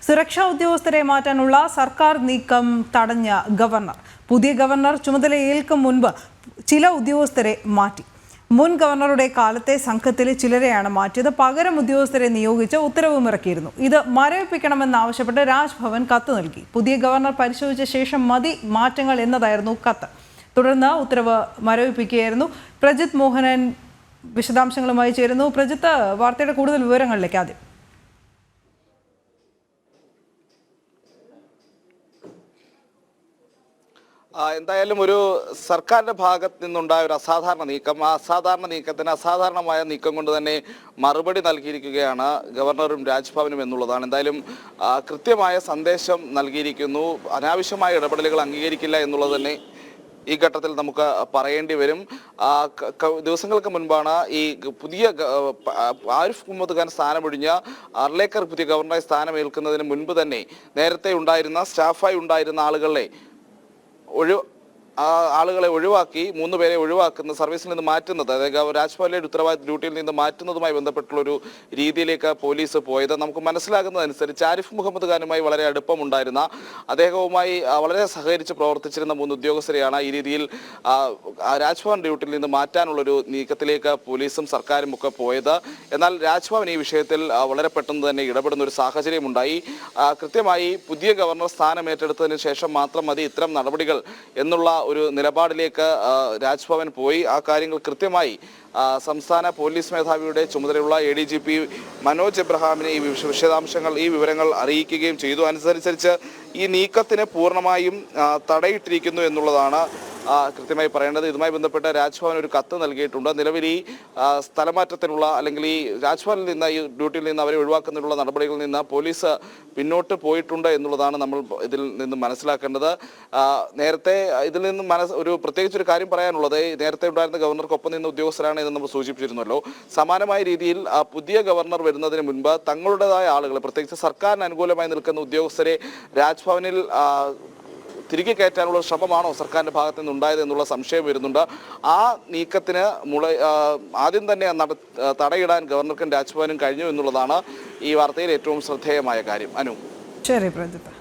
സുരക്ഷാ ഉദ്യോഗസ്ഥരെ മാറ്റാനുള്ള സർക്കാർ നീക്കം തടഞ്ഞ ഗവർണർ. പുതിയ ഗവർണർ ചുമതലയേൽക്കും മുൻപ് ചില ഉദ്യോഗസ്ഥരെ മാറ്റി. മുൻ ഗവർണറുടെ കാലത്തെ സംഘത്തിലെ ചിലരെയാണ് മാറ്റിയത്. പകരം ഉദ്യോഗസ്ഥരെ നിയോഗിച്ച് ഉത്തരവും ഇറക്കിയിരുന്നു. ഇത് മരവിപ്പിക്കണമെന്നാവശ്യപ്പെട്ട് രാജ്ഭവൻ കത്ത് നൽകി. പുതിയ ഗവർണർ പരിശോധിച്ച ശേഷം മതി മാറ്റങ്ങൾ എന്നതായിരുന്നു കത്ത്. തുടർന്ന് ഉത്തരവ് മരവിപ്പിക്കുകയായിരുന്നു. പ്രജിത് മോഹനൻ വിശദാംശങ്ങളുമായി ചേരുന്നു. പ്രജിത്ത്, വാർത്തയുടെ കൂടുതൽ വിവരങ്ങളിലേക്ക് ആദ്യം. എന്തായാലും ഒരു സർക്കാരിന്റെ ഭാഗത്ത് നിന്നുണ്ടായ ഒരു അസാധാരണ നീക്കം, ആ അസാധാരണ നീക്കത്തിന് അസാധാരണമായ നീക്കം കൊണ്ട് തന്നെ മറുപടി നൽകിയിരിക്കുകയാണ് ഗവർണറും രാജ്ഭവനും എന്നുള്ളതാണ്. എന്തായാലും കൃത്യമായ സന്ദേശം നൽകിയിരിക്കുന്നു. അനാവശ്യമായ ഇടപെടലുകൾ അംഗീകരിക്കില്ല എന്നുള്ളത് തന്നെ ഈ ഘട്ടത്തിൽ നമുക്ക് പറയേണ്ടി വരും. ദിവസങ്ങൾക്ക് മുൻപാണ് ഈ പുതിയ ആരിഫ് മുഹമ്മദ് ഖാൻ സ്ഥാനമൊഴിഞ്ഞ അർലേക്കർ പുതിയ ഗവർണറായി സ്ഥാനമേൽക്കുന്നതിന് മുൻപ് തന്നെ നേരത്തെ ഉണ്ടായിരുന്ന സ്റ്റാഫായി ഉണ്ടായിരുന്ന ആളുകളെ ഒഴിവാക്കി 3 പേരെ ഒഴിവാക്കുന്ന, സർവീസിൽ നിന്ന് മാറ്റുന്നത്, അതായത് രാജ്ഭവനിലെ ഉത്തരവാദിത്ത ഡ്യൂട്ടിയിൽ നിന്ന് മാറ്റുന്നതുമായി ബന്ധപ്പെട്ടുള്ളൊരു രീതിയിലേക്ക് പോലീസ് പോയത്. നമുക്ക് മനസ്സിലാകുന്നതനുസരിച്ച് ആരിഫ് മുഹമ്മദ് ഖാനുമായി വളരെ അടുപ്പമുണ്ടായിരുന്ന, അദ്ദേഹവുമായി വളരെ സഹകരിച്ച് പ്രവർത്തിച്ചിരുന്ന 3 ഉദ്യോഗസ്ഥരെയാണ് ഈ രീതിയിൽ രാജ്ഭവൻ ഡ്യൂട്ടിയിൽ നിന്ന് മാറ്റാനുള്ളൊരു നീക്കത്തിലേക്ക് പോലീസും സർക്കാരും ഒക്കെ പോയത്. എന്നാൽ രാജ്ഭവൻ ഈ വിഷയത്തിൽ വളരെ പെട്ടെന്ന് തന്നെ ഇടപെടുന്ന ഒരു സാഹചര്യമുണ്ടായി. കൃത്യമായി പുതിയ ഗവർണർ സ്ഥാനം ഏറ്റെടുത്തതിന് ശേഷം മാത്രം മതി ഇത്തരം നടപടികൾ എന്നുള്ള ഒരു നിലപാടിലേക്ക് രാജ്ഭവൻ പോയി. ആ കാര്യങ്ങൾ കൃത്യമായി സംസ്ഥാന പോലീസ് മേധാവിയുടെ ചുമതലയുള്ള ADGP മനോജ് എബ്രഹാമിനെ ഈ വിവരങ്ങൾ അറിയിക്കുകയും ചെയ്തു. അനുസരിച്ച് ഈ നീക്കത്തിന് പൂർണ്ണമായും തടയിട്ടിരിക്കുന്നു എന്നുള്ളതാണ് കൃത്യമായി പറയേണ്ടത്. ഇതുമായി ബന്ധപ്പെട്ട് രാജ്ഭവൻ ഒരു കത്ത് നൽകിയിട്ടുണ്ട്. നിലവിൽ ഈ സ്ഥലമാറ്റത്തിനുള്ള, അല്ലെങ്കിൽ ഈ രാജ്ഭവനിൽ നിന്ന്, ഈ ഡ്യൂട്ടിയിൽ നിന്ന് അവരെ ഒഴിവാക്കുന്നതിനുള്ള നടപടികളിൽ നിന്ന് പോലീസ് പിന്നോട്ട് പോയിട്ടുണ്ട് എന്നുള്ളതാണ് നമ്മൾ ഇതിൽ നിന്ന് മനസ്സിലാക്കേണ്ടത്. നേരത്തെ ഇതിൽ നിന്ന് പ്രത്യേകിച്ചൊരു കാര്യം പറയാനുള്ളത്, നേരത്തെ ഉണ്ടായിരുന്ന ഗവർണർക്കൊപ്പം നിന്ന ഉദ്യോഗസ്ഥരാണ് എന്ന് നമ്മൾ സൂചിപ്പിച്ചിരുന്നല്ലോ. സമാനമായ രീതിയിൽ പുതിയ ഗവർണർ വരുന്നതിന് മുൻപ് തങ്ങളുടേതായ ആളുകളെ, പ്രത്യേകിച്ച് സർക്കാരിന് അനുകൂലമായി നിൽക്കുന്ന ഉദ്യോഗസ്ഥരെ രാജ്ഭവനിൽ തിരികെ കയറ്റാനുള്ള ശ്രമമാണോ സർക്കാരിൻ്റെ ഭാഗത്തു നിന്നുണ്ടായത് എന്നുള്ള സംശയം വരുന്നുണ്ട്. ആ നീക്കത്തിന് ആദ്യം തന്നെ തടയിടാൻ ഗവർണർക്കും രാജ്ഭവനും കഴിഞ്ഞു എന്നുള്ളതാണ് ഈ വാർത്തയിൽ ഏറ്റവും ശ്രദ്ധേയമായ കാര്യം. അനു. ശരി പ്രജിത്ത്.